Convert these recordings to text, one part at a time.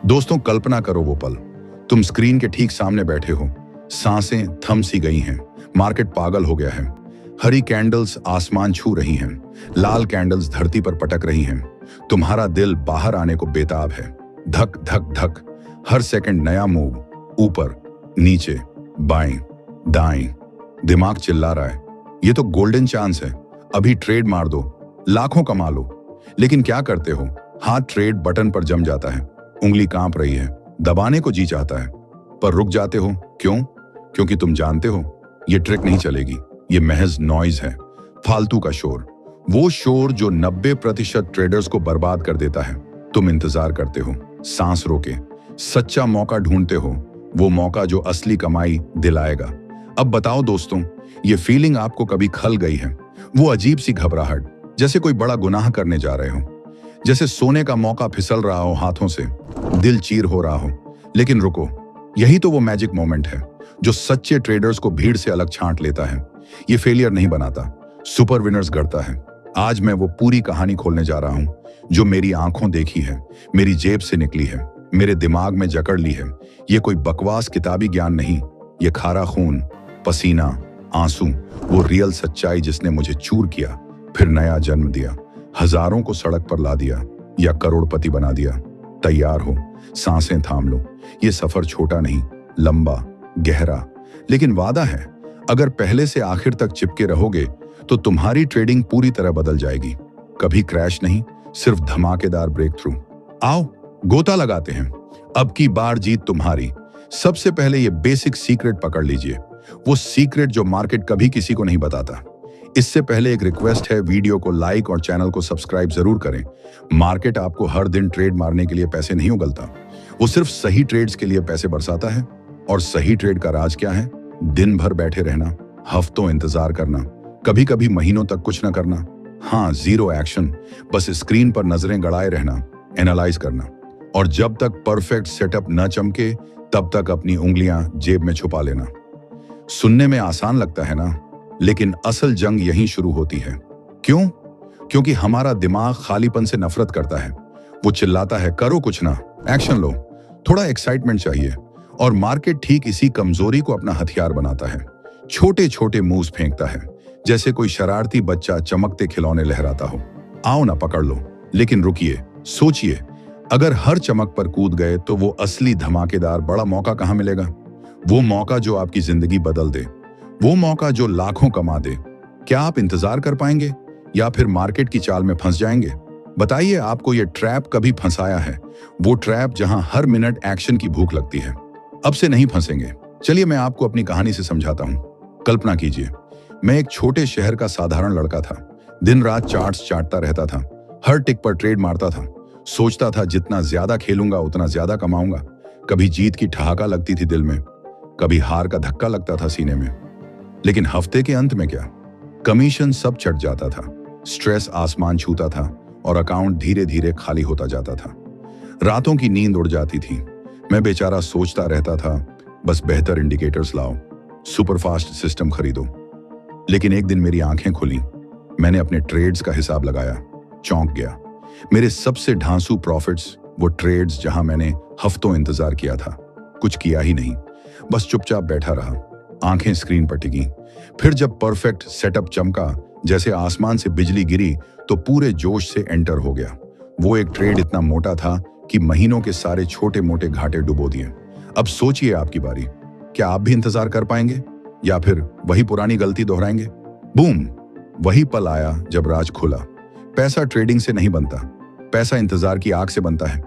दोस्तों, कल्पना करो वो पल। तुम स्क्रीन के ठीक सामने बैठे हो, सांसें थम सी गई हैं, मार्केट पागल हो गया है। हरी कैंडल्स आसमान छू रही हैं, लाल कैंडल्स धरती पर पटक रही हैं। तुम्हारा दिल बाहर आने को बेताब है। धक धक धक, हर सेकंड नया मूव, ऊपर नीचे बाएं दाएं। दिमाग चिल्ला रहा है, ये तो गोल्डन चांस है, अभी ट्रेड मार दो, लाखों कमा लो। लेकिन क्या करते हो? हाथ ट्रेड बटन पर जम जाता है, उंगली कांप रही है, दबाने को जी चाहता है, पर रुक जाते हो। क्यों? क्योंकि तुम जानते हो ये ट्रिक नहीं चलेगी, ये महज नॉइज है, फालतू का शोर। वो शोर जो 90% ट्रेडर्स को बर्बाद कर देता है। तुम इंतजार करते हो, सांस रोके, सच्चा मौका ढूंढते हो, वो मौका जो असली कमाई दिलाएगा। अब बताओ दोस्तों, ये फीलिंग आपको कभी खल गई है? वो अजीब सी घबराहट, जैसे कोई बड़ा गुनाह करने जा रहे हो, जैसे सोने का मौका फिसल रहा हो हाथों से, दिल चीर हो रहा हो। लेकिन रुको, यही तो वो मैजिक मोमेंट है जो सच्चे ट्रेडर्स को भीड़ से अलग छांट लेता है। ये फेलियर नहीं बनाता, सुपर विनर्स गढ़ता है। आज मैं वो पूरी कहानी खोलने जा रहा हूं जो मेरी आंखों देखी है, मेरी जेब से निकली है, मेरे दिमाग में जकड़ ली है। ये कोई बकवास किताबी ज्ञान नहीं, ये खारा खून, पसीना, आंसू, वो रियल सच्चाई जिसने मुझे चूर किया, फिर नया जन्म दिया, हजारों को सड़क पर ला दिया या करोड़पति बना दिया। तैयार हो, सांसें थाम लो। ये सफर छोटा नहीं, लंबा, गहरा, लेकिन वादा है, अगर पहले से आखिर तक चिपके रहोगे तो तुम्हारी ट्रेडिंग पूरी तरह बदल जाएगी। कभी क्रैश नहीं, सिर्फ धमाकेदार ब्रेक थ्रू। आओ गोता लगाते हैं, अब की बार जीत तुम्हारी। सबसे पहले ये बेसिक सीक्रेट पकड़ लीजिए, वो सीक्रेट जो मार्केट कभी किसी को नहीं बताता। इससे पहले एक रिक्वेस्ट है, वीडियो को लाइक और चैनल को सब्सक्राइब जरूर करें। मार्केट आपको हर दिन ट्रेड मारने के लिए पैसे नहीं उगलता, वो सिर्फ सही ट्रेड्स के लिए पैसे बरसाता है। और सही ट्रेड का राज क्या है? दिन भर बैठे रहना, हफ्तों इंतजार करना, कभी कभी महीनों तक कुछ न करना। हाँ, जीरो एक्शन, बस स्क्रीन पर नजरें गड़ाए रहना, एनालाइज करना, और जब तक परफेक्ट सेटअप न चमके तब तक अपनी उंगलियां जेब में छुपा लेना। सुनने में आसान लगता है ना, लेकिन असल जंग यहीं शुरू होती है। क्यों? क्योंकि हमारा दिमाग खालीपन से नफरत करता है। वो चिल्लाता है, करो कुछ ना, एक्शन लो, थोड़ा एक्साइटमेंट चाहिए। और मार्केट ठीक इसी कमजोरी को अपना हथियार बनाता है। छोटे छोटे मूव्स फेंकता है, जैसे कोई शरारती बच्चा चमकते खिलौने लहराता हो। आओ ना, पकड़ लो। लेकिन रुकिए, सोचिए, अगर हर चमक पर कूद गए तो वो असली धमाकेदार बड़ा मौका कहां मिलेगा? वो मौका जो आपकी जिंदगी बदल दे, वो मौका जो लाखों कमा दे। क्या आप इंतजार कर पाएंगे या फिर मार्केट की चाल में फंस जाएंगे? बताइए, आपको ये ट्रैप कभी फंसाया है? वो ट्रैप जहां हर मिनट एक्शन की भूख लगती है। अब से नहीं फंसेंगे। चलिए मैं आपको अपनी कहानी से समझाता हूं। कल्पना कीजिए, मैं एक छोटे शहर का साधारण लड़का था। दिन रात चार्ट्स चाटता रहता था, हर टिक पर ट्रेड मारता था, सोचता था जितना ज्यादा खेलूंगा उतना ज्यादा कमाऊंगा। कभी जीत की ठहाका लगती थी दिल में, कभी हार का धक्का लगता था सीने में। लेकिन हफ्ते के अंत में क्या, कमीशन सब चढ़ जाता था, स्ट्रेस आसमान छूता था और अकाउंट धीरे धीरे खाली होता जाता था। रातों की नींद उड़ जाती थी। मैं बेचारा सोचता रहता था, बस बेहतर इंडिकेटर्स लाओ, सुपरफास्ट सिस्टम खरीदो। लेकिन एक दिन मेरी आंखें खुली, मैंने अपने ट्रेड्स का हिसाब लगाया, चौंक गया। मेरे सबसे ढांसू प्रॉफिट्स, वो ट्रेड्स जहां मैंने हफ्तों इंतजार किया था, कुछ किया ही नहीं, बस चुपचाप बैठा रहा, आंखें स्क्रीन पर टिकी। फिर जब परफेक्ट सेटअप चमका, जैसे आसमान से बिजली गिरी, तो पूरे जोश से एंटर हो गया। वो एक ट्रेड इतना मोटा था कि महीनों के सारे छोटे मोटे घाटे डुबो दिए। अब सोचिए आपकी बारी, क्या आप भी इंतजार कर पाएंगे या फिर वही पुरानी गलती दोहराएंगे? बूम, वही पल आया जब राज खुला। पैसा ट्रेडिंग से नहीं बनता, पैसा इंतजार की आग से बनता है।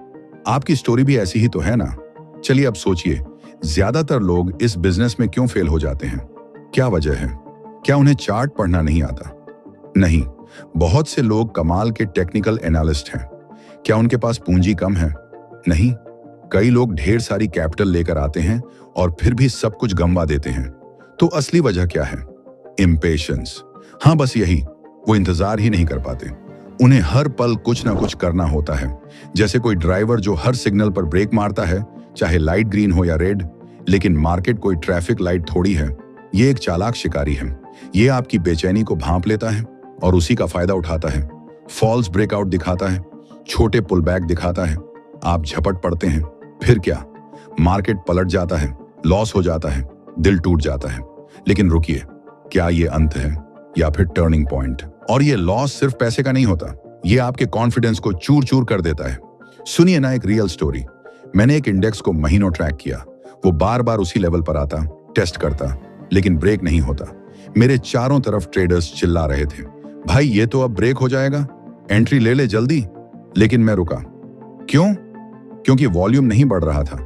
आपकी स्टोरी भी ऐसी ही तो है ना? चलिए अब सोचिए, ज्यादातर लोग इस बिजनेस में क्यों फेल हो जाते हैं? क्या वजह है? क्या उन्हें चार्ट पढ़ना नहीं आता? नहीं, बहुत से लोग कमाल के टेक्निकल एनालिस्ट हैं। क्या उनके पास पूंजी कम है? नहीं, कई लोग ढेर सारी कैपिटल लेकर आते हैं और फिर भी सब कुछ गंवा देते हैं। तो असली वजह क्या है? इम्पेशंस। हाँ, बस यही, वो इंतजार ही नहीं कर पाते। उन्हें हर पल कुछ ना कुछ करना होता है, जैसे कोई ड्राइवर जो हर सिग्नल पर ब्रेक मारता है, चाहे लाइट ग्रीन हो या रेड। लेकिन मार्केट कोई ट्रैफिक लाइट थोड़ी है, ये एक चालाक शिकारी है। ये आपकी बेचैनी को भांप लेता है और उसी का फायदा उठाता है। फॉल्स ब्रेकआउट दिखाता है, छोटे पुल बैक दिखाता है, आप झपट पड़ते हैं, फिर क्या, मार्केट पलट जाता है, लॉस हो जाता है, दिल टूट जाता है। लेकिन रुकिए, क्या ये अंत है या फिर टर्निंग पॉइंट? और ये लॉस सिर्फ पैसे का नहीं होता, ये आपके कॉन्फिडेंस को चूर चूर कर देता है। सुनिए ना एक रियल स्टोरी। मैंने एक इंडेक्स को महीनों ट्रैक किया, वो बार बार उसी लेवल पर आता, टेस्ट करता, लेकिन ब्रेक नहीं होता। मेरे चारों तरफ ट्रेडर्स चिल्ला रहे थे, भाई ये तो अब ब्रेक हो जाएगा, एंट्री ले ले जल्दी। लेकिन मैं रुका। क्यों? क्योंकि वॉल्यूम नहीं बढ़ रहा था,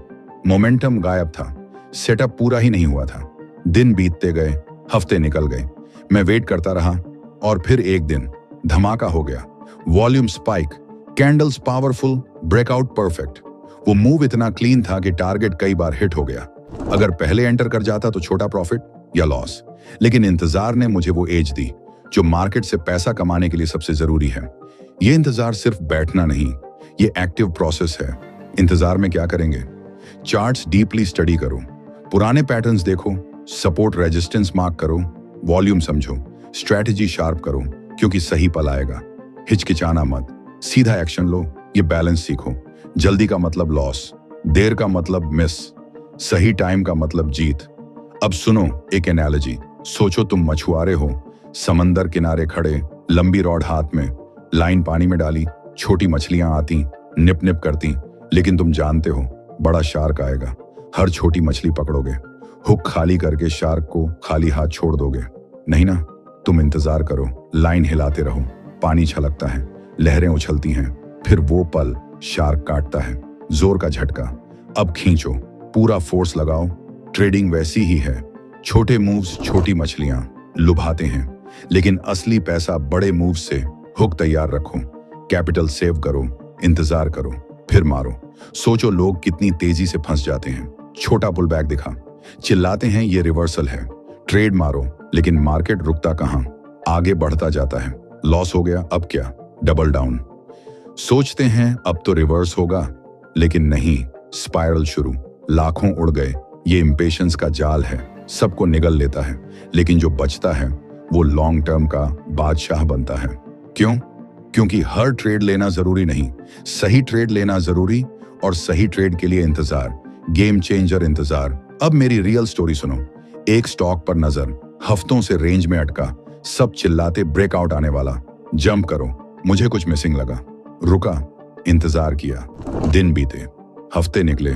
मोमेंटम गायब था, सेटअप पूरा ही नहीं हुआ था। दिन बीतते गए, हफ्ते निकल गए, मैं वेट करता रहा और फिर एक दिन धमाका हो गया। Volume spike, candles powerful, breakout perfect. वो मूव इतना क्लीन था कि टारगेट कई बार हिट हो गया। अगर पहले एंटर कर जाता तो छोटा प्रॉफिट या लॉस, लेकिन इंतजार ने मुझे वो एज दी जो मार्केट से पैसा कमाने के लिए सबसे जरूरी है। ये इंतजार सिर्फ बैठना नहीं, ये एक्टिव प्रोसेस है। इंतजार में क्या करेंगे? चार्ट्स डीपली स्टडी करो, पुराने पैटर्न्स देखो, सपोर्ट रेजिस्टेंस मार्क करो, वॉल्यूम समझो, स्ट्रैटेजी शार्प करो, क्योंकि सही पल आएगा। हिचकिचाना मत, सीधा एक्शन लो। ये बैलेंस सीखो। जल्दी का मतलब लॉस, देर का मतलब मिस, सही टाइम का मतलब जीत। अब सुनो एक एनालॉजी। सोचो तुम मछुआरे हो, समंदर किनारे खड़े, लंबी रॉड हाथ में, लाइन पानी में डाली, छोटी मछलियां आती, निप निप करती, लेकिन तुम जानते हो बड़ा शार्क आएगा, हर छोटी मछली पकड़ोगे, हुक खाली करके शार्क को खाली हाथ छोड़ दोगे? नहीं ना। तुम इंतजार करो, लाइन हिलाते रहो, पानी छलकता है, लहरें उछलती हैं, फिर वो पल शार्क काटता है, जोर का झटका। अब खींचो, पूरा फोर्स लगाओ। ट्रेडिंग वैसी ही है, छोटे मूव्स, छोटी मछलियां लुभाते हैं, लेकिन असली पैसा बड़े मूव से। हुक तैयार रखो, कैपिटल सेव करो, इंतजार करो, फिर मारो। सोचो लोग कितनी तेजी से फंस जाते हैं। छोटा पुल बैक दिखा, चिल्लाते हैं ये रिवर्सल है, ट्रेड मारो, लेकिन मार्केट रुकता कहां, आगे बढ़ता जाता है। लॉस हो गया, अब क्या? Double down. सोचते हैं अब तो रिवर्स होगा, लेकिन नहीं, स्पाइरल शुरू, लाखों उड़ गए। ये इंपेशेंस का जाल है, सबको निगल लेता है, लेकिन जो बचता है वो लॉन्ग टर्म का बादशाह बनता है। क्यों? क्योंकि हर ट्रेड लेना जरूरी नहीं, सही ट्रेड लेना जरूरी, और सही ट्रेड के लिए इंतजार, गेम चेंजर इंतजार। अब मेरी रियल स्टोरी सुनो। एक स्टॉक पर नजर, हफ्तों से रेंज में अटका, सब चिल्लाते ब्रेकआउट आने वाला, जंप करो। मुझे कुछ मिसिंग लगा, रुका, इंतजार किया। दिन बीते, हफ्ते निकले,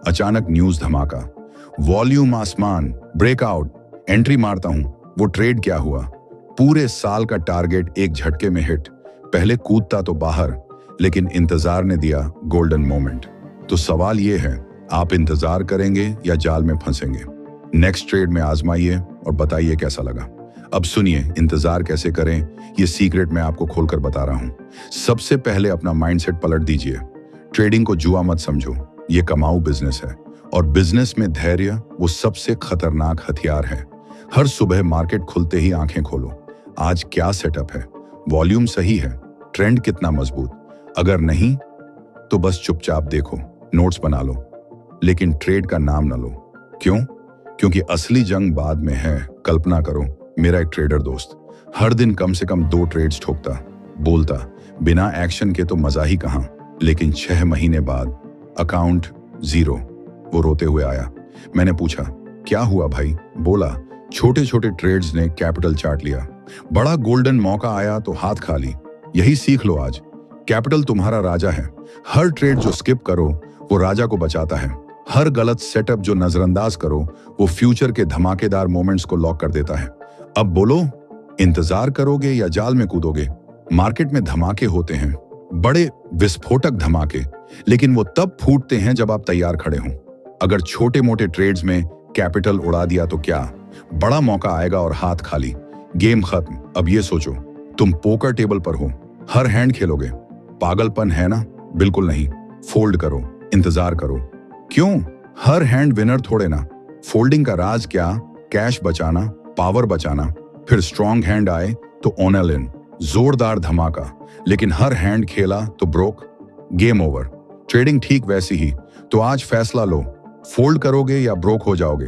अचानक न्यूज धमाका, वॉल्यूम आसमान, ब्रेकआउट। एंट्री मारता हूं, वो ट्रेड क्या हुआ? पूरे साल का टारगेट एक झटके में हिट। पहले कूदता तो बाहर, लेकिन इंतजार ने दिया गोल्डन मोमेंट। तो सवाल ये है, आप इंतजार करेंगे या जाल में फंसेंगे? नेक्स्ट ट्रेड में आजमाइए और बताइए कैसा लगा। अब सुनिए इंतजार कैसे करें, ये सीक्रेट मैं आपको खोलकर बता रहा हूं। सबसे पहले अपना माइंडसेट पलट दीजिए। ट्रेडिंग को जुआ मत समझो, ये कमाऊ बिजनेस है, और बिजनेस में धैर्य वो सबसे खतरनाक हथियार है। हर सुबह मार्केट खुलते ही आंखें खोलो, आज क्या सेटअप है, वॉल्यूम सही है, ट्रेंड कितना मजबूत। अगर नहीं तो बस चुपचाप देखो, नोट्स बना लो, लेकिन ट्रेड का नाम न लो। क्यों? क्योंकि असली जंग बाद में है। कल्पना करो, मेरा एक ट्रेडर दोस्त हर दिन कम से कम 2 ट्रेड्स ठोकता, बोलता बिना एक्शन के तो मजा ही कहां, लेकिन 6 महीने बाद अकाउंट जीरो। वो रोते हुए आया, मैंने पूछा क्या हुआ भाई? बोला छोटे छोटे ट्रेड्स ने कैपिटल चाट लिया, बड़ा गोल्डन मौका आया तो हाथ खाली। यही सीख लो आज, कैपिटल तुम्हारा राजा है, हर ट्रेड जो स्किप करो वो राजा को बचाता है, हर गलत सेटअप जो नजरअंदाज करो वो फ्यूचर के धमाकेदार मोमेंट्स को लॉक कर देता है। अब बोलो, इंतजार करोगे या जाल में कूदोगे? मार्केट में धमाके होते हैं, बड़े विस्फोटक धमाके, लेकिन वो तब फूटते हैं जब आप तैयार खड़े हों। अगर छोटे मोटे ट्रेड्स में कैपिटल उड़ा दिया तो क्या, बड़ा मौका आएगा और हाथ खाली, गेम खत्म। अब ये सोचो, तुम पोकर टेबल पर हो, हर हैंड खेलोगे, पागलपन है ना? बिल्कुल नहीं। फोल्ड करो, इंतजार करो। क्यों? हर हैंड विनर थोड़े ना। फोल्डिंग का राज क्या? कैश बचाना, पावर बचाना, फिर स्ट्रॉन्ग हैंड आए तो ऑनल इन, जोरदार धमाका, लेकिन हर हैंड खेला तो ब्रोक, गेम ओवर। ट्रेडिंग ठीक वैसी ही, तो आज फैसला लो, फोल्ड करोगे या ब्रोक हो जाओगे?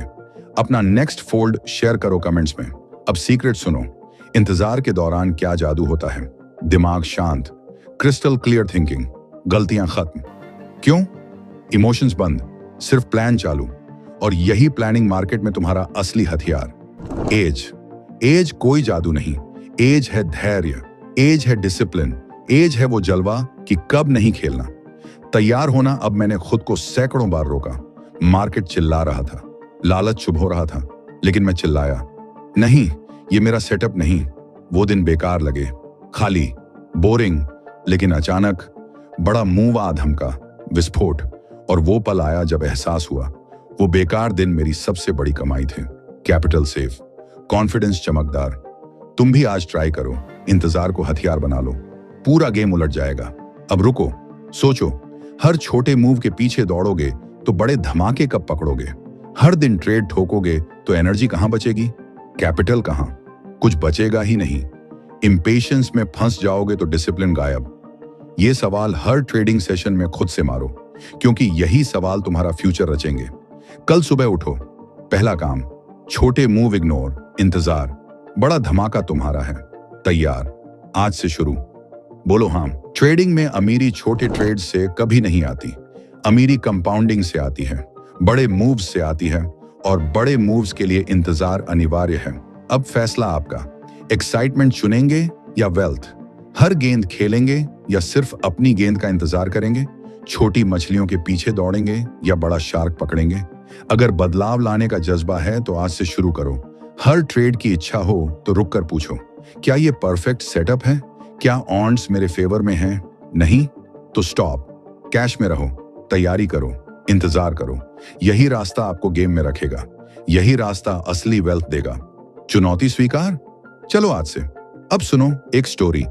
अपना नेक्स्ट फोल्ड शेयर करो कमेंट्स में। अब सीक्रेट सुनो, इंतजार के दौरान क्या जादू होता है? दिमाग शांत, क्रिस्टल क्लियर थिंकिंग, गलतियां खत्म। क्यों? इमोशंस बंद, सिर्फ प्लान चालू। और यही प्लानिंग मार्केट में तुम्हारा असली हथियार। एज कोई जादू नहीं। एज है धैर्य, एज है डिसिप्लिन, एज है वो जलवा कि कब नहीं खेलना। तैयार होना अब मैंने खुद को सैकड़ों बार रोका। मार्केट चिल्ला रहा था, लालच चुभ हो रहा था, लेकिन मैं चिल्लाया नहीं, ये मेरा सेटअप नहीं। वो दिन बेकार लगे, खाली, बोरिंग, लेकिन अचानक बड़ा मुंह धमका, विस्फोट। और वो पल आया जब एहसास हुआ वो बेकार दिन मेरी सबसे बड़ी कमाई थे। कैपिटल सेफ, कॉन्फिडेंस चमकदार। तुम भी आज ट्राई करो, इंतजार को हथियार बना लो, पूरा गेम उलट जाएगा। अब रुको, सोचो, हर छोटे मूव के पीछे दौड़ोगे तो बड़े धमाके कब पकड़ोगे? हर दिन ट्रेड ठोकोगे तो एनर्जी कहां बचेगी? कैपिटल कहां? कुछ बचेगा ही नहीं। इंपेशंस में फंस जाओगे तो डिसिप्लिन गायब। ये सवाल हर ट्रेडिंग सेशन में खुद से मारो, क्योंकि यही सवाल तुम्हारा फ्यूचर रचेंगे। कल सुबह उठो, पहला काम, छोटे मूव इग्नोर, इंतजार, बड़ा धमाका तुम्हारा है। तैयार? आज से शुरू। बोलो हाँ। ट्रेडिंग में अमीरी छोटे ट्रेड से कभी नहीं आती। अमीरी कंपाउंडिंग से आती है, बड़े मूव्स से आती है, और बड़े मूव्स के लिए इंतजार अनिवार्य है। अब फैसला आपका, एक्साइटमेंट चुनेंगे या वेल्थ? हर गेंद खेलेंगे या सिर्फ अपनी गेंद का इंतजार करेंगे? छोटी मछलियों के पीछे दौड़ेंगे या बड़ा शार्क पकड़ेंगे? अगर बदलाव लाने का जज्बा है तो आज से शुरू करो। हर ट्रेड की इच्छा हो तो रुक कर पूछो, क्या ये परफेक्ट सेटअप है? क्या ऑन्स मेरे फेवर में हैं? नहीं तो स्टॉप, कैश में रहो, तैयारी करो, इंतजार करो। यही रास्ता आपको गेम में रखेगा, यही रास्ता असली वेल्थ देगा। चुनौती स्वीकार? चलो आज से। अब सुनो एक स्टोरी।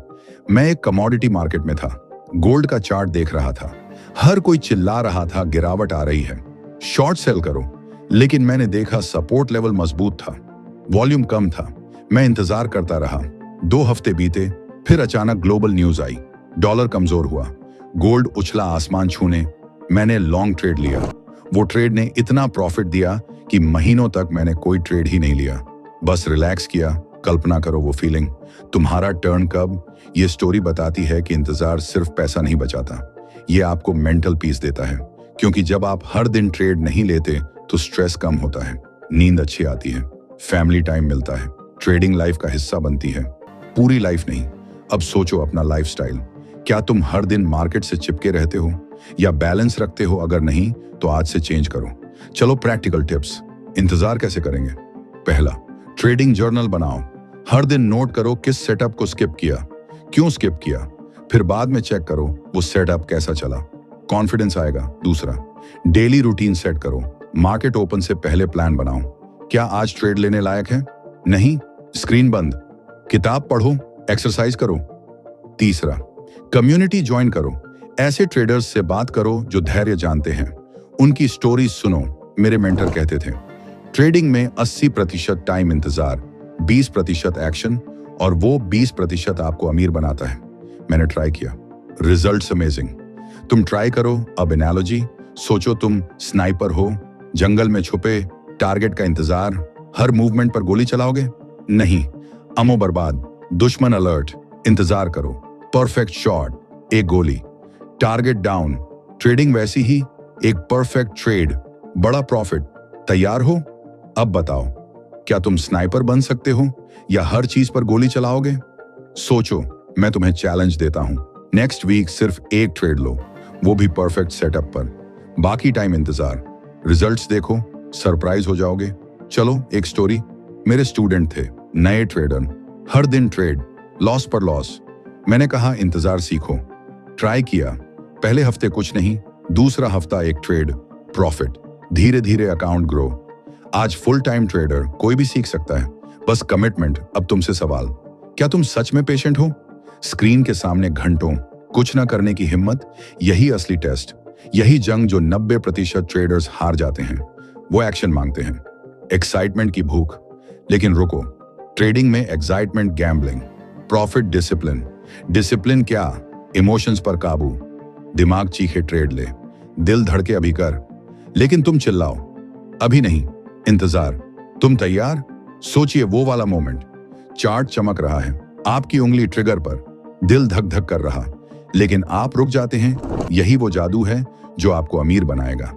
मैं एक कमोडिटी मार्केट में था, गोल्ड का चार्ट देख रहा था। हर कोई चिल्ला रहा था गिरावट आ रही है, शॉर्ट सेल करो। लेकिन मैंने देखा सपोर्ट लेवल मजबूत था, वॉल्यूम कम था। मैं इंतजार करता रहा। 2 हफ्ते बीते, फिर अचानक ग्लोबल न्यूज आई, डॉलर कमजोर हुआ, गोल्ड उछला आसमान छूने। मैंने लॉन्ग ट्रेड लिया। वो ट्रेड ने इतना प्रॉफिट दिया कि महीनों तक मैंने कोई ट्रेड ही नहीं लिया, बस रिलैक्स किया। कल्पना करो वो फीलिंग। तुम्हारा टर्न कब? ये स्टोरी बताती है कि इंतजार सिर्फ पैसा नहीं बचाता, ये आपको मेंटल पीस देता है। क्योंकि जब आप हर दिन ट्रेड नहीं लेते तो स्ट्रेस कम होता है, नींद अच्छी आती है, फैमिली टाइम मिलता है, ट्रेडिंग लाइफ का हिस्सा बनती है, पूरी लाइफ नहीं। अब सोचो अपना लाइफस्टाइल, क्या तुम हर दिन मार्केट से चिपके रहते हो या बैलेंस रखते हो? अगर नहीं तो आज से चेंज करो। चलो प्रैक्टिकल टिप्स। इंतजार कैसे करेंगे? पहला, ट्रेडिंग जर्नल बनाओ। हर दिन नोट करो किस सेटअप को स्किप किया, क्यों स्किप किया, फिर बाद में चेक करो वो सेटअप कैसा चला, कॉन्फिडेंस आएगा। दूसरा, डेली रूटीन सेट करो। मार्केट ओपन से पहले प्लान बनाओ, क्या आज ट्रेड लेने लायक है? नहीं, स्क्रीन बंद, किताब पढ़ो, एक्सरसाइज करो। तीसरा, कम्युनिटी ज्वाइन करो। ऐसे ट्रेडर्स से बात करो जो धैर्य जानते हैं, उनकी स्टोरीज सुनो। मेरे मेंटर कहते थे, ट्रेडिंग में 80% टाइम इंतजार, 20% एक्शन, और वो 20% आपको अमीर बनाता है। मैंने ट्राई किया, रिजल्ट्स अमेजिंग। तुम ट्राई करो। अब एनालॉजी सोचो, तुम स्नाइपर हो, जंगल में छुपे, टारगेट का इंतजार, हर मूवमेंट पर गोली चलाओगे? नहीं, अमो बर्बाद। दुश्मन अलर्ट, इंतजार करो, परफेक्ट शॉट, एक गोली, टारगेट डाउन। ट्रेडिंग वैसी ही, एक परफेक्ट ट्रेड, बड़ा प्रॉफिट। तैयार हो? अब बताओ, क्या तुम स्नाइपर बन सकते हो या हर चीज पर गोली चलाओगे? सोचो, मैं तुम्हें चैलेंज देता हूं, नेक्स्ट वीक सिर्फ एक ट्रेड लो, वो भी परफेक्ट सेटअप पर, बाकी टाइम इंतजार। रिजल्ट्स देखो, सरप्राइज हो जाओगे। चलो एक स्टोरी। मेरे स्टूडेंट थे, नए ट्रेडर, हर दिन ट्रेड, लॉस पर लॉस। मैंने कहा इंतजार सीखो। ट्राई किया, पहले हफ्ते कुछ नहीं, दूसरा हफ्ता एक ट्रेड, प्रॉफिट, धीरे धीरे अकाउंट ग्रो। आज फुल टाइम ट्रेडर कोई भी सीख सकता है, बस कमिटमेंट। अब तुमसे सवाल, क्या तुम सच में पेशेंट हो? स्क्रीन के सामने घंटों कुछ न करने की हिम्मत, यही असली टेस्ट, यही जंग जो 90% ट्रेडर्स हार जाते हैं। वो एक्शन मांगते हैं, एक्साइटमेंट की भूख। लेकिन रुको, ट्रेडिंग में excitement gambling, profit discipline. Discipline क्या? इमोशंस पर काबू, दिमाग चीखे ट्रेड ले, दिल धड़के अभी कर। लेकिन तुम चिल्लाओ, अभी नहीं, इंतजार। तुम तैयार? सोचिए वो वाला मोमेंट, चार्ट चमक रहा है, आपकी उंगली ट्रिगर पर, दिल धक धक कर रहा, लेकिन आप रुक जाते हैं। यही वो जादू है जो आपको अमीर बनाएगा।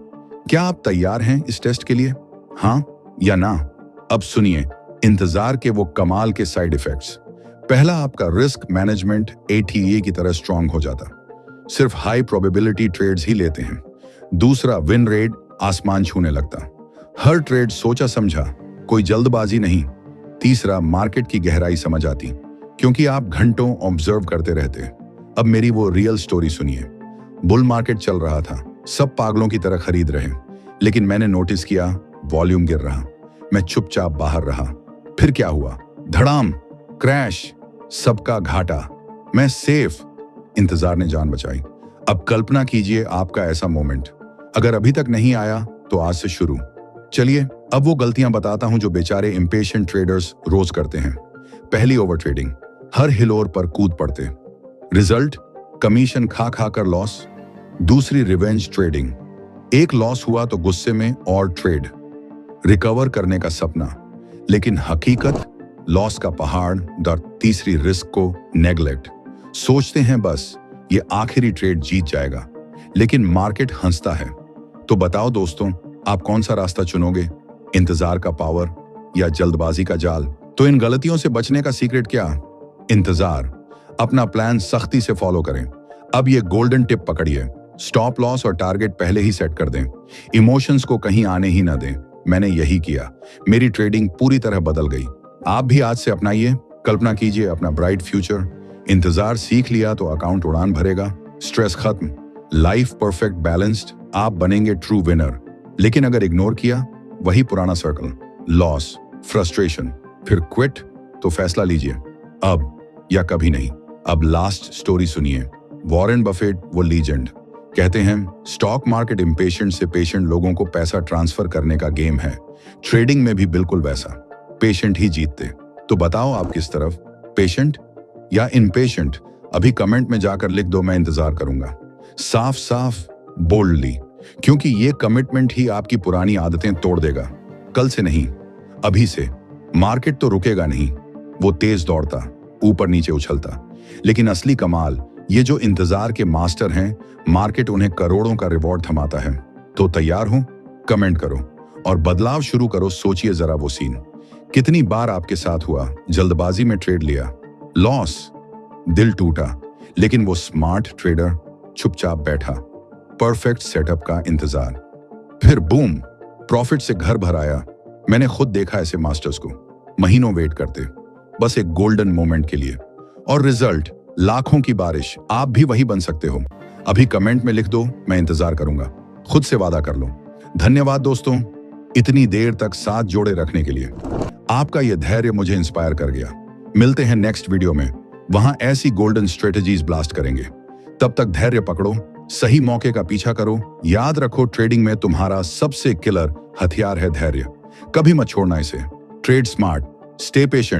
क्या आप तैयार हैं इस टेस्ट के लिए? हाँ या ना? अब सुनिए इंतजार के वो कमाल के साइड इफेक्ट्स। पहला, आपका रिस्क मैनेजमेंट ATA की तरह स्ट्रांग हो जाता, सिर्फ हाई प्रोबेबिलिटी ट्रेड्स ही लेते हैं। दूसरा, विन रेट आसमान छूने लगता, हर ट्रेड सोचा समझा, कोई जल्दबाजी नहीं। तीसरा, मार्केट की गहराई समझ आती, क्योंकि आप घंटों ऑब्जर्व करते रहते। अब मेरी वो रियल स्टोरी सुनिए। बुल मार्केट चल रहा था, सब पागलों की तरह खरीद रहे, लेकिन मैंने नोटिस किया वॉल्यूम गिर रहा। मैं चुपचाप बाहर रहा। फिर क्या हुआ? धड़ाम, क्रैश, सबका घाटा, मैं सेफ। इंतजार ने जान बचाई। अब कल्पना कीजिए आपका ऐसा मोमेंट। अगर अभी तक नहीं आया तो आज से शुरू। चलिए अब वो गलतियां बताता हूं जो बेचारे इंपेशेंट ट्रेडर्स रोज करते हैं। पहली, ओवर ट्रेडिंग, हर हिलोर पर कूद पड़ते। रिजल्ट, कमीशन खा खा कर लॉस। दूसरी, रिवेंज ट्रेडिंग, एक लॉस हुआ तो गुस्से में और ट्रेड, रिकवर करने का सपना, लेकिन हकीकत लॉस का पहाड़ दर। तीसरी, रिस्क को नेग्लेक्ट, सोचते हैं बस ये आखिरी ट्रेड जीत जाएगा, लेकिन मार्केट हंसता है। तो बताओ दोस्तों, आप कौन सा रास्ता चुनोगे? इंतजार का पावर या जल्दबाजी का जाल? तो इन गलतियों से बचने का सीक्रेट क्या? इंतजार, अपना प्लान सख्ती से फॉलो करें। अब ये गोल्डन टिप पकड़िए, स्टॉप लॉस और टारगेट पहले ही सेट कर दें, इमोशंस को कहीं आने ही ना दें। मैंने यही किया, मेरी ट्रेडिंग पूरी तरह बदल गई। आप भी आज से अपनाइए। कल्पना कीजिए अपना ब्राइट फ्यूचर। इंतजार सीख लिया तो अकाउंट उड़ान भरेगा, स्ट्रेस खत्म, लाइफ परफेक्ट बैलेंस्ड, आप बनेंगे ट्रू विनर। लेकिन अगर इग्नोर किया, वही पुराना सर्कल, लॉस, फ्रस्ट्रेशन, फिर क्विट। तो फैसला लीजिए, अब या कभी नहीं। अब लास्ट स्टोरी सुनिए। वॉरेन बफेट, वो लीजेंड, कहते हैं स्टॉक मार्केट इम्पेशेंट से पेशेंट लोगों को पैसा ट्रांसफर करने का गेम है। ट्रेडिंग में भी बिल्कुल वैसा, पेशेंट ही जीतते। तो बताओ आप किस तरफ, पेशेंट या इम्पेशेंट? अभी कमेंट में जाकर लिख दो, मैं इंतजार करूंगा। साफ साफ, बोल्डली, क्योंकि ये कमिटमेंट ही आपकी पुरानी आदतें तोड़ देगा। कल से नहीं, अभी से। मार्केट तो रुकेगा नहीं, वो तेज दौड़ता, ऊपर नीचे उछलता, लेकिन असली कमाल, ये जो इंतजार के मास्टर हैं, मार्केट उन्हें करोड़ों का रिवॉर्ड थमाता है। तो तैयार हो? कमेंट करो और बदलाव शुरू करो। सोचिए जरा वो सीन, कितनी बार आपके साथ हुआ? जल्दबाजी में ट्रेड लिया, लॉस, दिल टूटा, लेकिन वो स्मार्ट ट्रेडर चुपचाप बैठा, परफेक्ट सेटअप का इंतजार, फिर बूम, प्रॉफिट से घर भर आया। मैंने खुद देखा ऐसे मास्टर्स को, महीनों वेट करते, बस एक गोल्डन मोमेंट के लिए, और रिजल्ट लाखों की बारिश। आप भी वही बन सकते हो। अभी कमेंट में लिख दो, मैं इंतजार करूंगा। खुद से वादा कर लो। धन्यवाद दोस्तों, इतनी देर तक साथ जोड़े रखने के लिए। आपका यह धैर्य मुझे इंस्पायर कर गया। मिलते हैं नेक्स्ट वीडियो में, वहां ऐसी गोल्डन स्ट्रेटेजीज ब्लास्ट करेंगे। तब तक धैर्य पकड़ो, सही मौके का पीछा करो। याद रखो, ट्रेडिंग में तुम्हारा सबसे किलर हथियार है धैर्य। कभी मत छोड़ना इसे। Trade smart, stay patient,